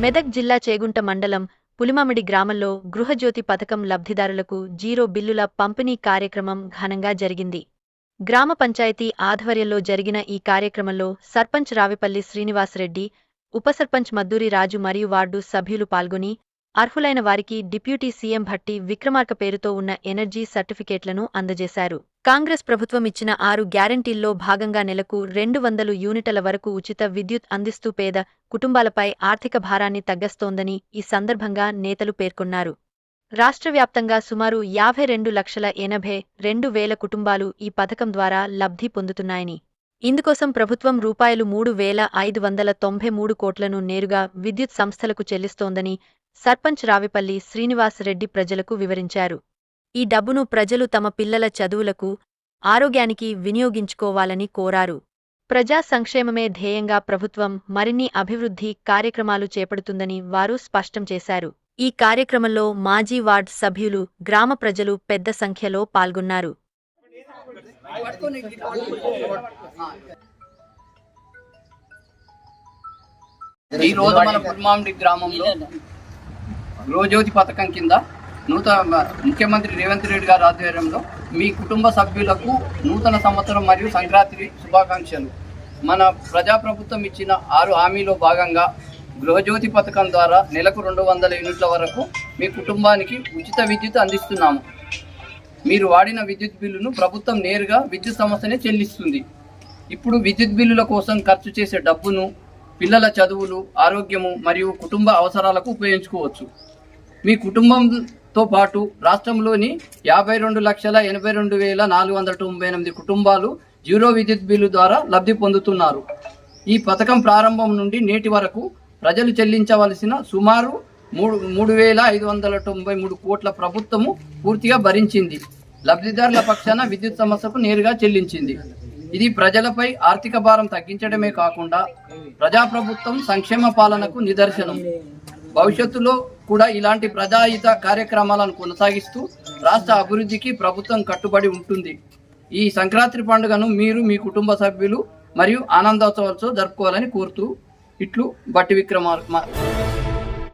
మెదక్ జిల్లా చేగుంట మండలం పులిమామిడి గ్రామంలో గృహజ్యోతి పథకం లబ్ధిదారులకు జీరో బిల్లుల పంపిణీ కార్యక్రమం ఘనంగా జరిగింది. గ్రామ పంచాయతీ ఆధ్వర్యంలో జరిగిన ఈ కార్యక్రమంలో సర్పంచ్ రావిపల్లి శ్రీనివాసరెడ్డి, ఉపసర్పంచ్ మద్దూరి రాజు మరియు వార్డు సభ్యులు పాల్గొని అర్హులైన వారికి డిప్యూటీ సీఎం భట్టి విక్రమార్క పేరుతో ఉన్న ఎనర్జీ సర్టిఫికేట్లను అందజేశారు. కాంగ్రెస్ ప్రభుత్వం ఇచ్చిన 6 గ్యారంటీల్లో భాగంగా నెలకు 200 యూనిట్ల వరకు ఉచిత విద్యుత్ అందిస్తూ పేద కుటుంబాలపై ఆర్థిక భారాన్ని తగ్గిస్తోందని ఈ సందర్భంగా నేతలు పేర్కొన్నారు. రాష్ట్ర వ్యాప్తంగా సుమారు 52,82,000 కుటుంబాలు ఈ పథకం ద్వారా లబ్ధి పొందుతున్నాయని, ఇందుకోసం ప్రభుత్వం రూ. 3,593 కోట్లను నేరుగా విద్యుత్ సంస్థలకు చెల్లిస్తోందని సర్పంచ్ రావిపల్లి శ్రీనివాసరెడ్డి ప్రజలకు వివరించారు. ఈ డబ్బును ప్రజలు తమ పిల్లల చదువులకు, ఆరోగ్యానికి వినియోగించుకోవాలని కోరారు. ప్రజా సంక్షేమమే ధ్యేయంగా ప్రభుత్వం మరిన్ని అభివృద్ధి కార్యక్రమాలు చేపడుతుందని వారు స్పష్టం చేశారు. ఈ కార్యక్రమంలో మాజీ వార్డ్ సభ్యులు, గ్రామ ప్రజలు పెద్ద సంఖ్యలో పాల్గొన్నారు. ఈ రోజు మన పులిమామిడి గ్రామంలో గృహజ్యోతి పథకం కింద ముఖ్యమంత్రి రేవంత్ రెడ్డి గారి ఆధ్వర్యంలో మీ కుటుంబ సభ్యులకు నూతన సంవత్సరం మరియు సంక్రాంతి శుభాకాంక్షలు. మన ప్రజాప్రభుత్వం ఇచ్చిన 6 హామీలో భాగంగా గృహజ్యోతి పథకం ద్వారా నెలకు 200 యూనిట్ల వరకు మీ కుటుంబానికి ఉచిత విద్యుత్ అందిస్తున్నాము. మీరు వాడిన విద్యుత్ బిల్లును ప్రభుత్వం నేరుగా విద్యుత్ సంస్థనే చెల్లిస్తుంది. ఇప్పుడు విద్యుత్ బిల్లుల కోసం ఖర్చు చేసే డబ్బును పిల్లల చదువులు, ఆరోగ్యము మరియు కుటుంబ అవసరాలకు ఉపయోగించుకోవచ్చు. మీ కుటుంబంతో పాటు రాష్ట్రంలోని 52,82,498 కుటుంబాలు జీరో విద్యుత్ బిల్లు ద్వారా లబ్ధి పొందుతున్నారు. ఈ పథకం ప్రారంభం నుండి నేటి వరకు ప్రజలు చెల్లించవలసిన సుమారు 3,593 కోట్ల ప్రభుత్వము పూర్తిగా భరించింది. లబ్ధిదారుల పక్షాన విద్యుత్ సంస్థకు నేరుగా చెల్లించింది. ఇది ప్రజలపై ఆర్థిక భారం తగ్గించడమే కాకుండా ప్రజాప్రభుత్వం సంక్షేమ పాలనకు నిదర్శనం. భవిష్యత్తులో కూడా ఇలాంటి ప్రజాహిత కార్యక్రమాలను కొనసాగిస్తూ రాష్ట్ర అభివృద్ధికి ప్రభుత్వం కట్టుబడి ఉంటుంది. ఈ సంక్రాంతి పండుగను మీరు మీ కుటుంబ సభ్యులు మరియు ఆనందోత్సవాలతో జరుపుకోవాలని కోరుతూ ఇట్లు భట్టి విక్రమార్క.